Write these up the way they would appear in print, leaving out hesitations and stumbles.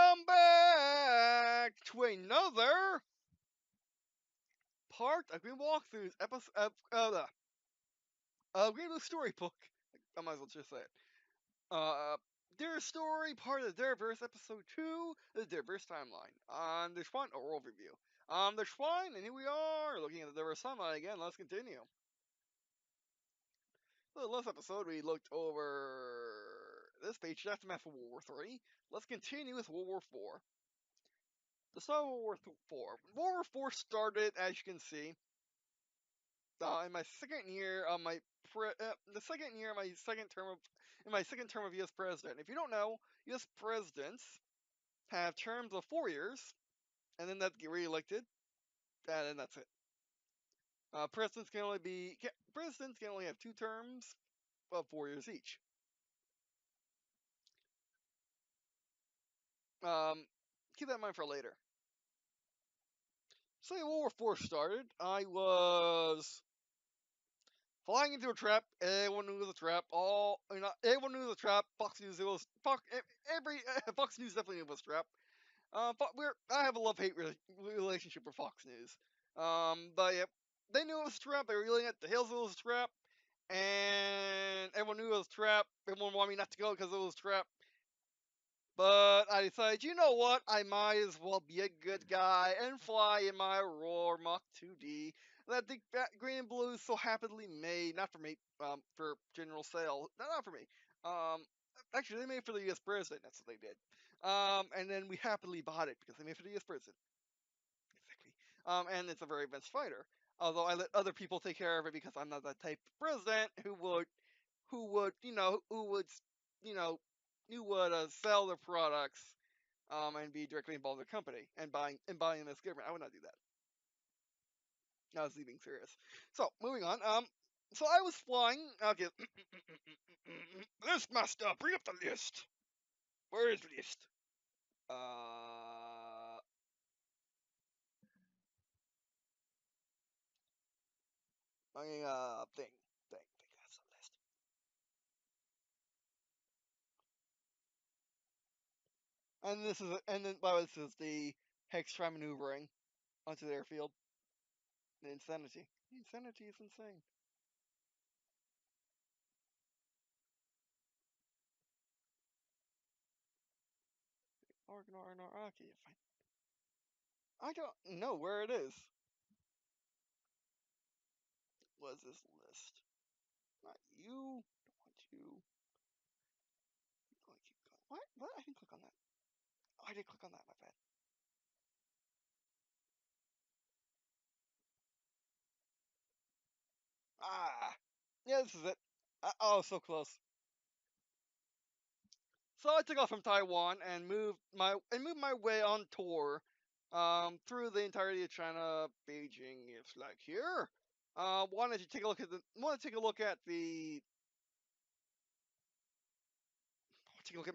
Welcome back to another part of Green Walkthrough's episode of Green&Blue Storybook. I might as well just say it. Their story, part of the Derverse, episode 2 of the Derverse timeline. On this one, a world review. There's one, and here we are, looking at the Derverse timeline again. Let's continue. So the last episode, we looked over this page, aftermath of World War III. Let's continue with World War IV. The start of World War IV. World War IV started, as you can see, in my second year of my second term of U.S. president. If you don't know, U.S. presidents have terms of 4 years, and then they get reelected, and then that's it. Presidents can only have 2 terms of 4 years each. Keep that in mind for later. So World War IV started. I was flying into a trap. Everyone knew it was a trap. Everyone knew it was a trap. Fox News Fox News definitely knew it was a trap. But I have a love-hate relationship with Fox News. But yeah, they knew it was a trap. They were yelling at the hills it was a trap, and everyone knew it was a trap. Everyone wanted me not to go because it was a trap. But I decided, you know what? I might as well be a good guy and fly in my Roar Mach 2D that the Green and Blue so happily made. Not for me, for general sale. Not for me. Actually, they made it for the U.S. president. That's what they did. And then we happily bought it because they made it for the U.S. president. Exactly. And it's a very advanced fighter. Although I let other people take care of it because I'm not that type of president who would sell their products and be directly involved in the company and buying this government. I would not do that. I was being serious. So moving on. So I was flying. Okay. List master, bring up the list. Where is the list? Thing. That's the list. And this is the hex try maneuvering onto the airfield. The insanity. The insanity is insane. Okay, fine. I don't know where it is. What is this list? Not you. Don't want you. Keep going. What? What? I didn't click on that. Oh, I did click on that. My bad. Ah. Yeah, this is it. Oh, so close. So I took off from Taiwan and moved my way on tour, through the entirety of China, Beijing. It's like here. Wanted to take a look at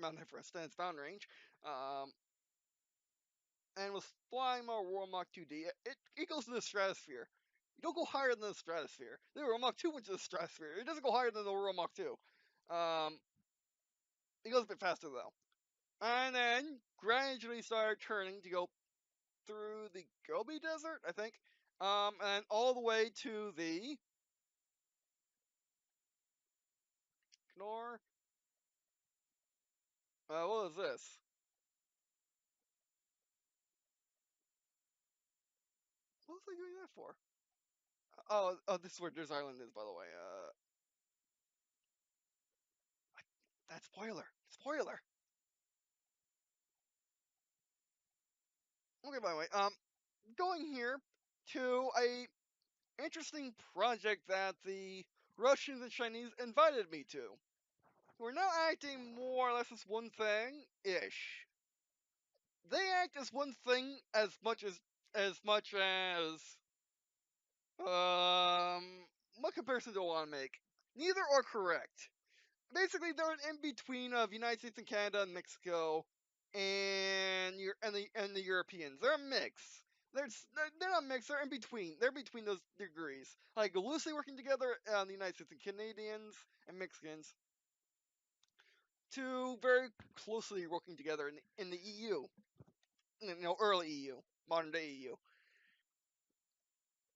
Mount Everest and its mountain range. And was flying my Royal Mach 2D. It goes to the stratosphere. You don't go higher than the stratosphere. The Royal Mach 2 went to the stratosphere. It doesn't go higher than the Royal Mach 2. It goes a bit faster though. And then gradually started turning to go through the Gobi Desert, I think. And all the way to the Knorr. What is this? What was I doing that for? Oh, this is where Deers Island is, by the way. That spoiler. Spoiler. Okay, by the way, going here to a interesting project that the Russians and Chinese invited me to. We're now acting more or less as one thing ish. They act as one thing as much as what comparison do I want to make? Neither are correct. Basically, they're an in between of United States and Canada and Mexico and the Europeans. They're a mix. They're not mixed. They're in between. They're between those degrees. Like loosely working together, the United States and Canadians and Mexicans. to very closely working together in the EU, early EU, modern day EU.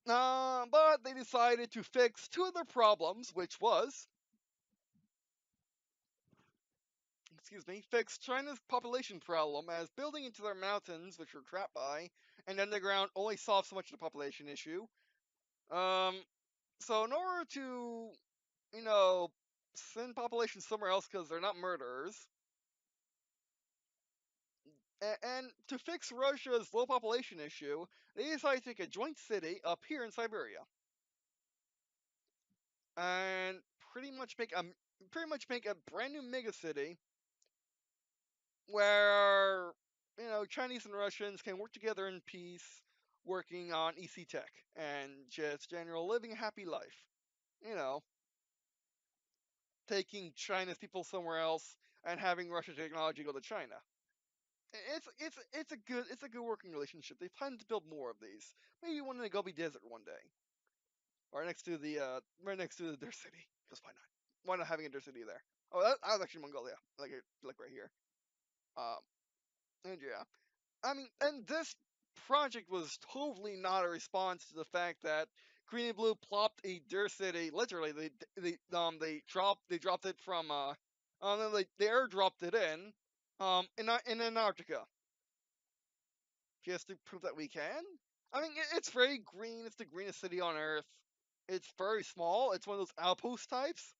But they decided to fix two of their problems, which was, fix China's population problem, as building into their mountains, which were trapped by, and underground only solved so much of the population issue. So in order to, send population somewhere else because they're not murderers, and to fix Russia's low population issue, they decided to take a joint city up here in Siberia, and pretty much make a brand new megacity where Chinese and Russians can work together in peace, working on EC tech and just general living a happy life. You know, taking China's people somewhere else and having Russian technology go to China. It's a good working relationship. They plan to build more of these. Maybe one in the Gobi Desert one day, or next to the right next to their city. Because why not? Why not having a their city there? Oh, that was actually Mongolia, like right here. Um, and yeah, I mean, and this project was totally not a response to the fact that Green and Blue plopped a Deer City. Literally, they dropped it from they airdropped it in Antarctica, just to prove that we can. I mean, it's very green. It's the greenest city on Earth. It's very small. It's one of those outpost types.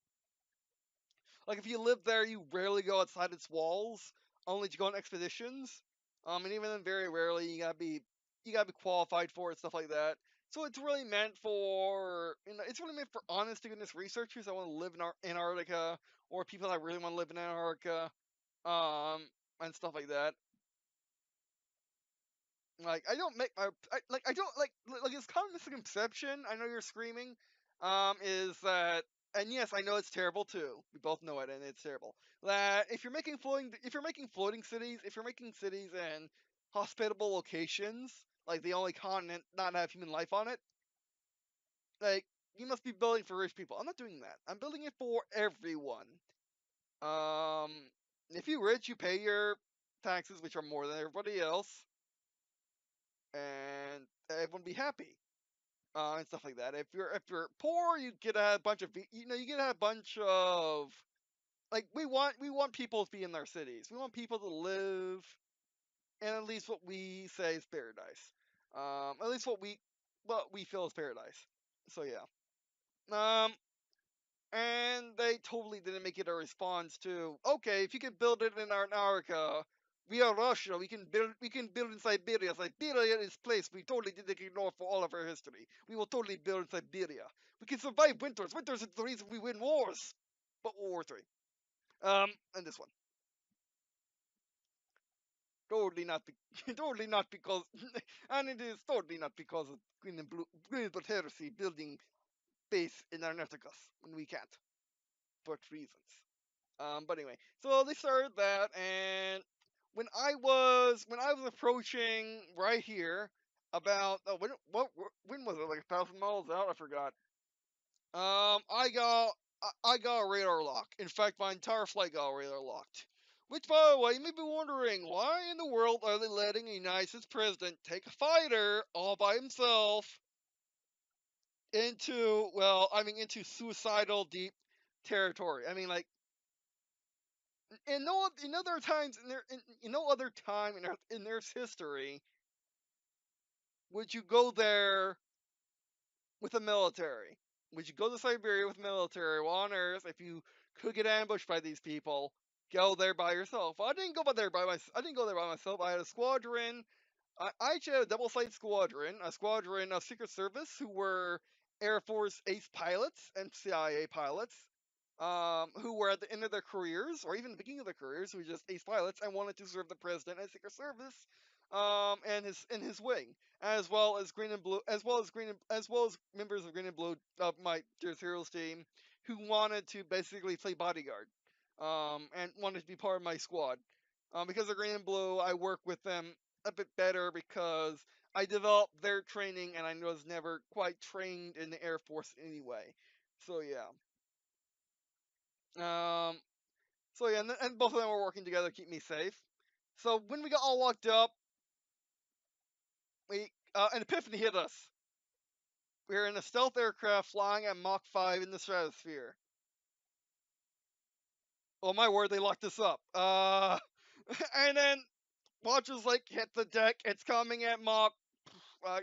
Like if you live there, you rarely go outside its walls, only to go on expeditions. And even then, very rarely you gotta be qualified for it, stuff like that. So it's really meant for it's really meant for honest to goodness researchers that want to live in Antarctica, or people that really want to live in Antarctica, um, and stuff like that. Like I don't make I don't like it's common misconception. I know you're screaming. Is that, and yes, I know it's terrible too. We both know it, and it's terrible. That if you're making floating cities, if you're making cities in hospitable locations, like the only continent not have human life on it, like you must be building for rich people. I'm not doing that. I'm building it for everyone. Um, if you're rich, you pay your taxes, which are more than everybody else, and everyone be happy, and stuff like that. If you're poor, you get a bunch of you get a bunch of like we want people to be in their cities. We want people to live in at least what we say is paradise. At least what we feel is paradise. So yeah. Um, and they totally didn't make it a response to, okay, if you can build it in Antarctica, we are Russia. We can build in Siberia. Siberia is place we totally didn't ignore for all of our history. We will totally build in Siberia. We can survive winters. Winters is the reason we win wars. But World War Three. And this one. Totally not totally not because and it is totally not because of Green and Blue heresy building base in Antarctica when we can't. But reasons. But anyway, so they started that, and when I was approaching right here, about when was it, like 1,000 miles out? I forgot. I got a radar lock. In fact, my entire flight got radar locked. Which, by the way, you may be wondering, why in the world are they letting a United States president take a fighter all by himself into suicidal deep territory? I mean, like, and no other times in no other time in Earth's history would you go there with the military. Would you go to Siberia with military? Well, on Earth, if you could get ambushed by these people, go there by yourself. Well, I didn't go there by myself. I had a squadron. I actually had a double-sided squadron, a squadron of Secret Service who were Air Force ace pilots and CIA pilots, who were at the end of their careers or even the beginning of their careers, who were just ace pilots and wanted to serve the president and Secret Service, and his wing, as well as members of Green and Blue of my Dearest Heroes team, who wanted to basically play bodyguard, and wanted to be part of my squad. Because of Green and Blue, I work with them a bit better because I developed their training and I was never quite trained in the Air Force anyway. So yeah. Um, So yeah, and both of them were working together to keep me safe. So when we got all locked up, an epiphany hit us. We were in a stealth aircraft flying at Mach 5 in the stratosphere. Oh my word, they locked us up. And then watch us like hit the deck. It's coming at Mach.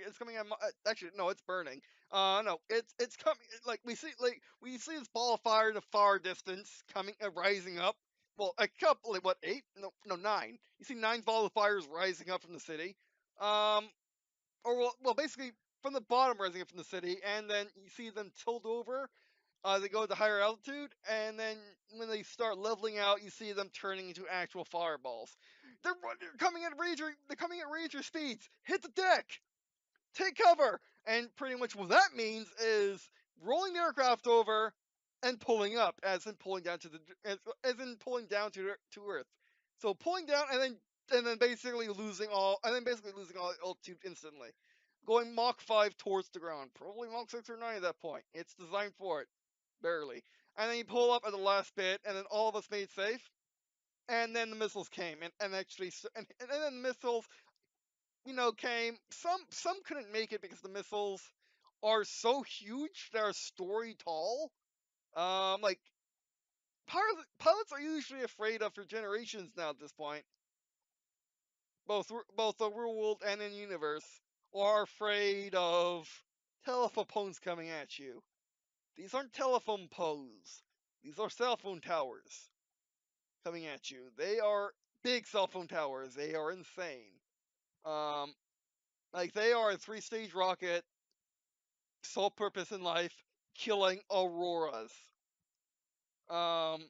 It's coming at. Actually, no, it's burning. No, it's coming. We see this ball of fire in the far distance coming, rising up. Well, a couple, like what, 8? No, 9. You see 9 ball of fires rising up from the city. Um, basically from the bottom rising up from the city, and then you see them tilt over. They go to higher altitude, and then when they start leveling out, you see them turning into actual fireballs. They're coming at ranger. They're coming at ranger speeds. Hit the deck. Take cover. And pretty much what that means is rolling the aircraft over and pulling up, as in pulling down to as in pulling down to Earth. So pulling down and then basically losing all altitude instantly. Going Mach 5 towards the ground, probably Mach 6 or 9 at that point. It's designed for it, barely. And then you pull up at the last bit, and then all of us made safe. And then the missiles came, and then the missiles, came. Some couldn't make it because the missiles are so huge; they're a story tall. Like pilots are usually afraid of for generations now at this point, both the real world and in universe, are afraid of telephones coming at you. These aren't telephone poles. These are cell phone towers coming at you. They are big cell phone towers. They are insane. Um, like they are a 3-stage rocket, sole purpose in life, killing auroras. Um,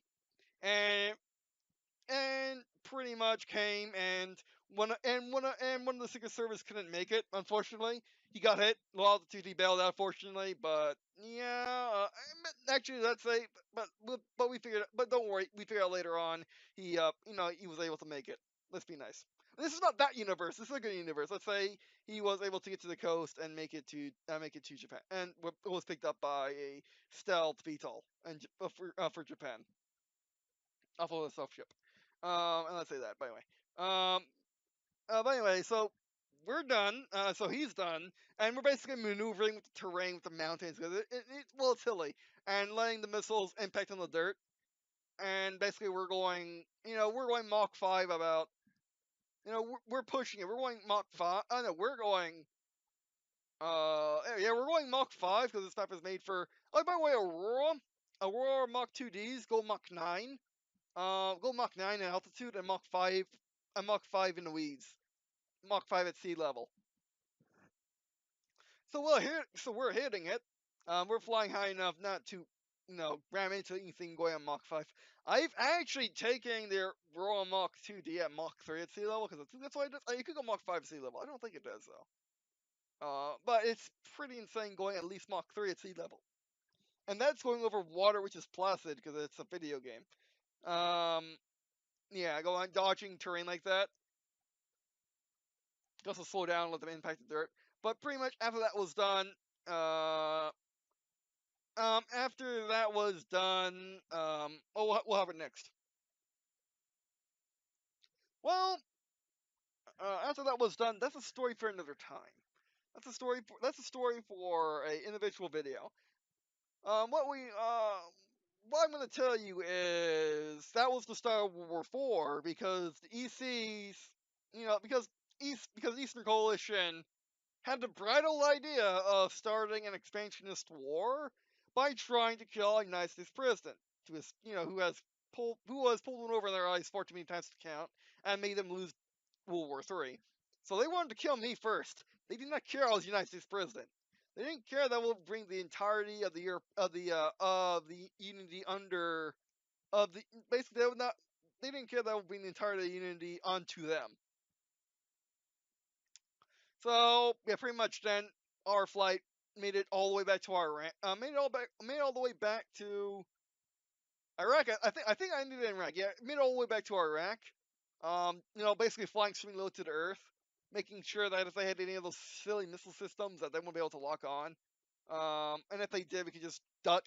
and pretty much came and one of the Secret Service couldn't make it. Unfortunately, he got hit low altitude. He bailed out, fortunately, but yeah, actually, let's say, but we figured. But don't worry, we figured out later on. He was able to make it. Let's be nice. This is not that universe. This is a good universe. Let's say he was able to get to the coast and make it to Japan, and was picked up by a stealth VTOL and for Japan off of a stealth ship. And let's say that by the way. But anyway, so we're done. So he's done, and we're basically maneuvering with the terrain with the mountains because it's hilly, and letting the missiles impact on the dirt. And basically, we're going Mach 5 about. We're pushing it. We're going Mach 5. Oh no, we're going. Yeah, we're going Mach 5 because this map is made for. Oh, by the way, Aurora Mach 2Ds go Mach 9. Go Mach 9 in altitude and Mach 5 in the weeds. Mach 5 at sea level. So we're hitting it. We're flying high enough not to, ram into anything going on Mach 5. I've actually taken the Aurora Mach 2D at Mach 3 at sea level because that's why you could go Mach 5 at sea level. I don't think it does though. But it's pretty insane going at least Mach 3 at sea level. And that's going over water which is placid because it's a video game. Yeah, go on dodging terrain like that. Just to slow down, let them impact the dirt. But pretty much after that was done, after that was done, what happened next? Well, after that was done, that's a story for another time. That's a story for a individual video. Um, what we uh, what I'm gonna tell you is that was the start of World War IV because the ECs, because Eastern Coalition had the bright old idea of starting an expansionist war by trying to kill a United States president, who was pulled one over in their eyes far too many times to count, and made them lose World War III. So they wanted to kill me first. They did not care I was United States president. They didn't care that would bring the entirety of the Europe of the unity under of the basically they would not. They didn't care that would bring the entirety of the unity onto them. So yeah, pretty much then our flight made it all the way back to Iraq. Made it all the way back to Iraq. I think I ended it in Iraq. Yeah, made it all the way back to Iraq. Basically flying extremely low to the earth, making sure that if they had any of those silly missile systems, that they wouldn't be able to lock on. And if they did, we could just duck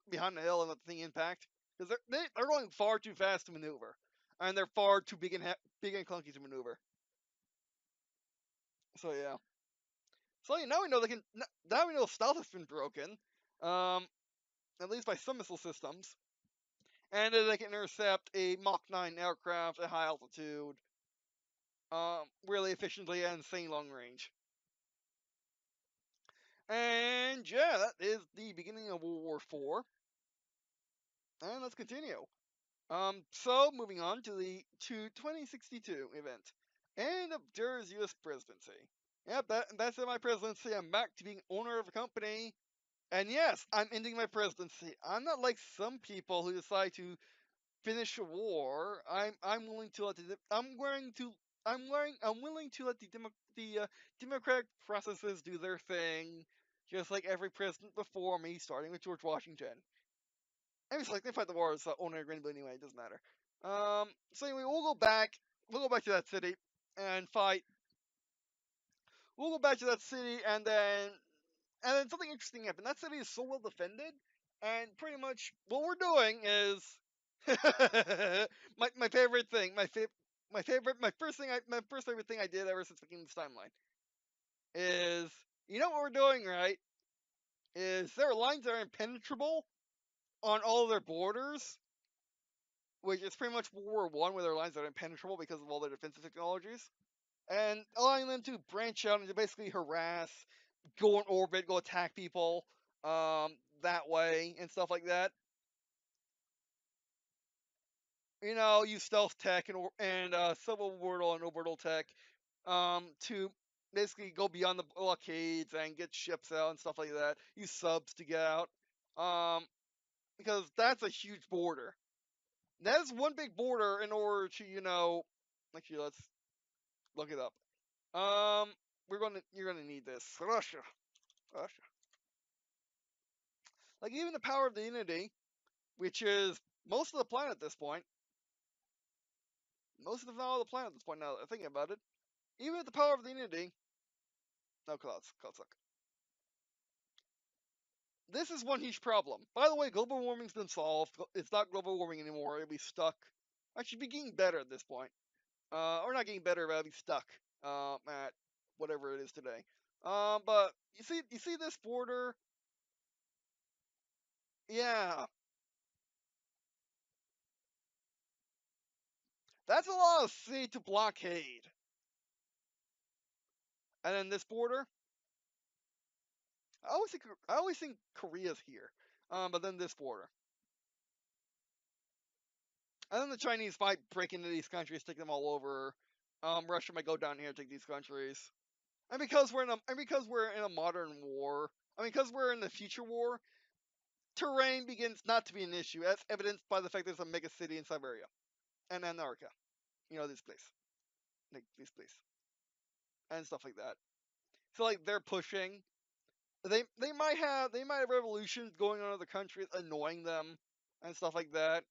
behind the hill and let the thing impact. because they're going far too fast to maneuver, and they're far too big and clunky to maneuver. So yeah. So yeah, now we know they can. Now we know stealth has been broken, at least by some missile systems, and that they can intercept a Mach 9 aircraft at high altitude, really efficiently at insane long range. And yeah, that is the beginning of World War IV. And let's continue. So moving on to the 2062 event, end of Durr's U.S. presidency. Yep, that's in my presidency. I'm back to being owner of a company, and yes, I'm ending my presidency. I'm not like some people who decide to finish a war. I'm willing to let I'm willing to let the democratic processes do their thing, just like every president before me, starting with George Washington. I mean, it's like they fight the wars, owner Green&Blue anyway. It doesn't matter. So anyway, we'll go back. We'll go back to that city and fight. We'll go back to that city, and then something interesting happened. That city is so well defended, and pretty much what we're doing is my favorite thing. My first favorite thing I did ever since beginning this timeline is, you know what we're doing, right? Is there are lines that are impenetrable on all of their borders, which is pretty much World War I, where their lines are impenetrable because of all their defensive technologies, and allowing them to branch out and to basically harass, go in orbit, go attack people, that way and stuff like that. You know, use stealth tech and suborbital and orbital tech, to basically go beyond the blockades and get ships out and stuff like that. Use subs to get out, because that's a huge border. That is one big border in order to, actually, let's look it up. You're gonna need this. Russia. Like, even the power of the Unity, which is most of the planet at this point. Most of, if not all, the planet at this point, now that I'm thinking about it. Even with the power of the Unity. No, clouds suck. This is one huge problem. By the way, global warming's been solved. It's not global warming anymore. It'll be stuck. Actually, be getting better at this point. Or not getting better, but it'll be stuck. At whatever it is today. But you see this border? Yeah, that's a lot of sea to blockade. And then this border, I always think Korea's here. But then this border, and then the Chinese might break into these countries, take them all over. Russia might go down here and take these countries. And because we're in a modern war, I mean, because we're in the future war, terrain begins not to be an issue, as evidenced by the fact there's a mega city in Siberia and Antarctica. You know, this place, like this place, and stuff like that. So like they're pushing. They might have revolutions going on in other countries, annoying them and stuff like that.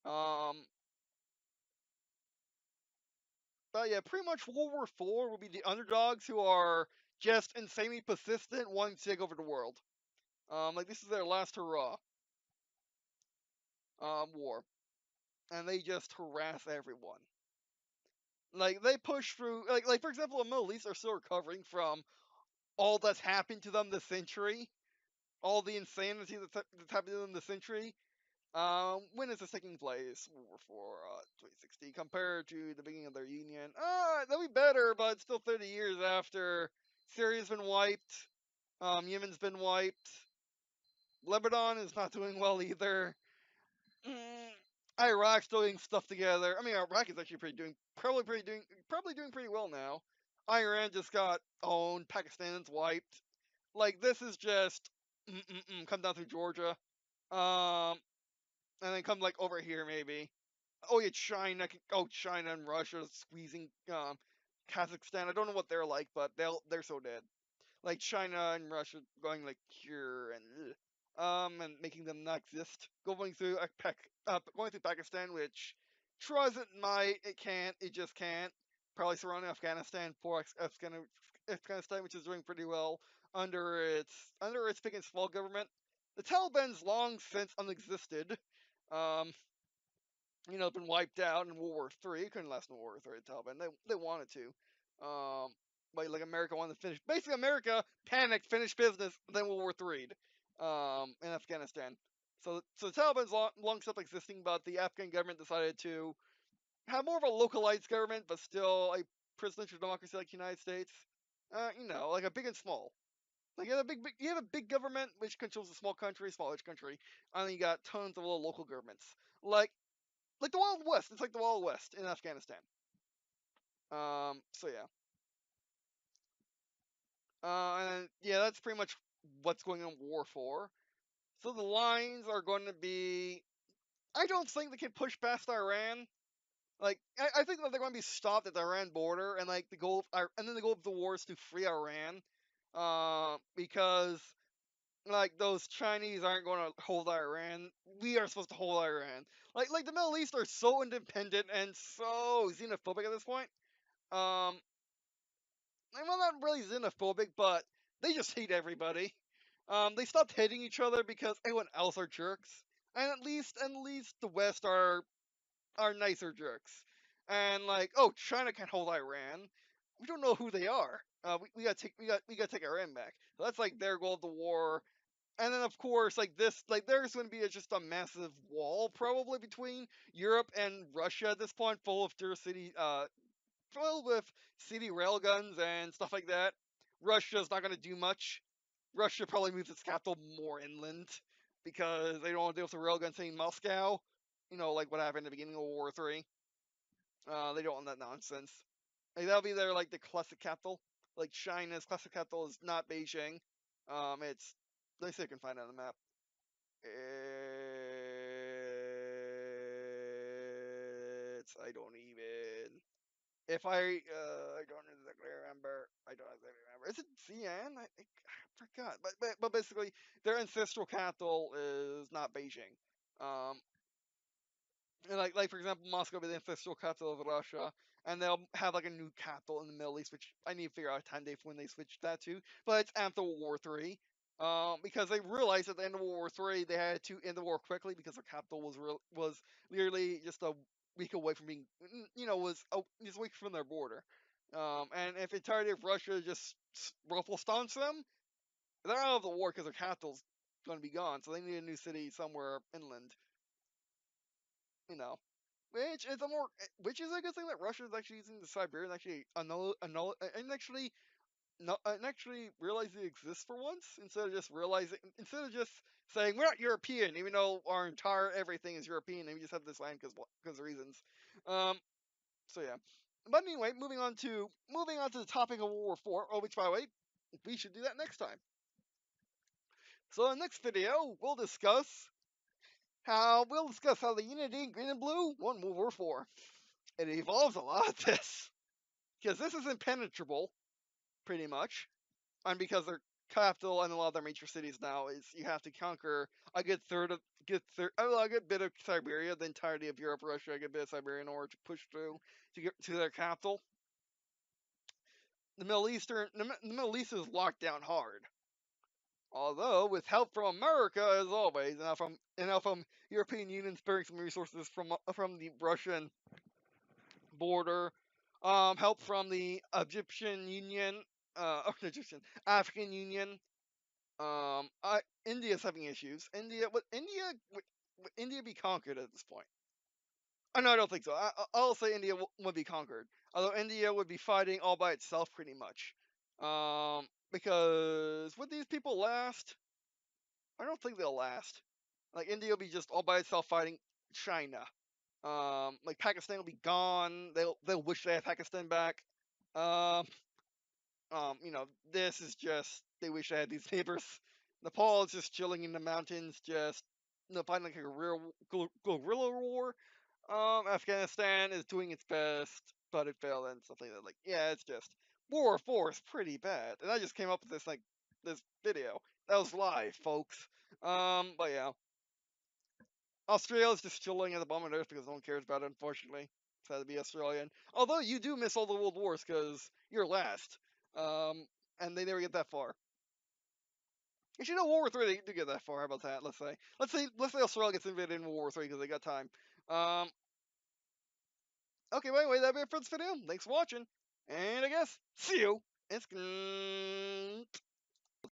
Um, but yeah, pretty much World War IV will be the underdogs who are just insanely persistent, wanting to take over the world. Like this is their last hurrah. War, and they just harass everyone. Like they push through. Like for example, the Middle East are still recovering from all that's happened to them this century, all the insanity that's happened to them this century. When is this taking place? For 2060 compared to the beginning of their union. That'll be better, but it's still 30 years after Syria's been wiped. Yemen's been wiped. Lebanon is not doing well either. Mm, Iraq's doing stuff together. I mean, Iraq is actually probably doing pretty well now. Iran just got owned. Pakistan's wiped. Like this is just come down through Georgia. Um, and then come like over here maybe. Oh yeah, China and Russia squeezing Kazakhstan. I don't know what they're like, but they're so dead. Like China and Russia going like here and making them not exist. Going through Pakistan, which tries it might, it can't, it just can't. Probably surrounding Afghanistan, Afghanistan, which is doing pretty well under its big and small government. The Taliban's long since unexisted. Been wiped out in World War III. It couldn't last in World War III. The Taliban. They wanted to, but like America wanted to finish. Basically, America panicked, finished business, then World War III, in Afghanistan. So the Taliban's long stopped existing, but the Afghan government decided to have more of a localized government, but still a presidential democracy like the United States. Like a big and small. Like you have a big government which controls a small country, smallish country, and then you got tons of little local governments. Like the Wild West. It's like the Wild West in Afghanistan. So yeah. And yeah, that's pretty much what's going on War 4. So the lines are going to be. I don't think they can push past Iran. Like I think that they're going to be stopped at the Iran border, and like and then the goal of the war is to free Iran, because like those Chinese aren't going to hold Iran. We are supposed to hold Iran. Like the Middle East are so independent and so xenophobic at this point. Um, well, not really xenophobic, but they just hate everybody. They stopped hating each other because everyone else are jerks, and at least the West are nicer jerks. And like, oh, China can't hold Iran. We don't know who they are. We gotta we gotta take Iran back. So that's like their goal of the war. And then of course, there's going to be just a massive wall probably between Europe and Russia at this point, filled with city railguns and stuff like that. Russia's not going to do much. Russia probably moves its capital more inland because they don't want to deal with the railguns in Moscow. Like what happened at the beginning of World War III. They don't want that nonsense. Like that'll be their like the classic capital. Like China's classic capital is not Beijing. It's let me see if I can find it on the map. It's I don't even. If I don't exactly remember. I don't exactly remember. Is it Xi'an? I forgot. But basically, their ancestral capital is not Beijing. Um, and like for example, Moscow will be the ancestral capital of Russia, and they'll have like a new capital in the Middle East, which I need to figure out a time date for when they switch that to. But it's after World War III, because they realized at the end of World War III they had to end the war quickly because their capital was literally just a week away from being, just a week from their border. And if the entirety of Russia just ruffle stomps them, they're out of the war because their capital's going to be gone. So they need a new city somewhere inland. You know. Which is a good thing that Russia is actually using the Siberian actually and actually no, and actually realize it exists for once instead of just saying we're not European even though our entire everything is European and we just have this land because of reasons. Um, so yeah. But anyway, moving on to the topic of World War Four. Oh, which by the way, we should do that next time. So in the next video, we'll discuss how the Unity in Green and Blue won World War Four. It evolves a lot of this because this is impenetrable, pretty much, and because their capital and a lot of their major cities now is you have to conquer a good bit of Siberia, the entirety of Europe, Russia, a good bit of Siberia in order to push through to get to their capital. The Middle East is locked down hard. Although, with help from America, as always, and now from European Union sparing some resources from the Russian border, help from the Egyptian Union, Egyptian African Union. India's having issues. Would India be conquered at this point? Oh, no, I don't think so. I'll say India would be conquered. Although India would be fighting all by itself pretty much. Because would these people last? I don't think they'll last. Like India will be just all by itself fighting China. Like Pakistan will be gone. They'll wish they had Pakistan back. Um, this is just they wish they had these neighbors. Nepal is just chilling in the mountains, just fighting like a real guerrilla war. Afghanistan is doing its best, but it failed and stuff like that. Like, yeah, it's just War 4 is pretty bad, and I just came up with this video. That was live, folks. But yeah, Australia's just chilling at the bottom of the earth because no one cares about it. Unfortunately, it's had to be Australian. Although you do miss all the world wars because you're last, and they never get that far. Actually, no, World War Three. They do get that far. How about that? Let's say Australia gets invaded in World War Three because they got time. Okay, but anyway, that'll be it for this video. Thanks for watching, and I guess see you. It's good.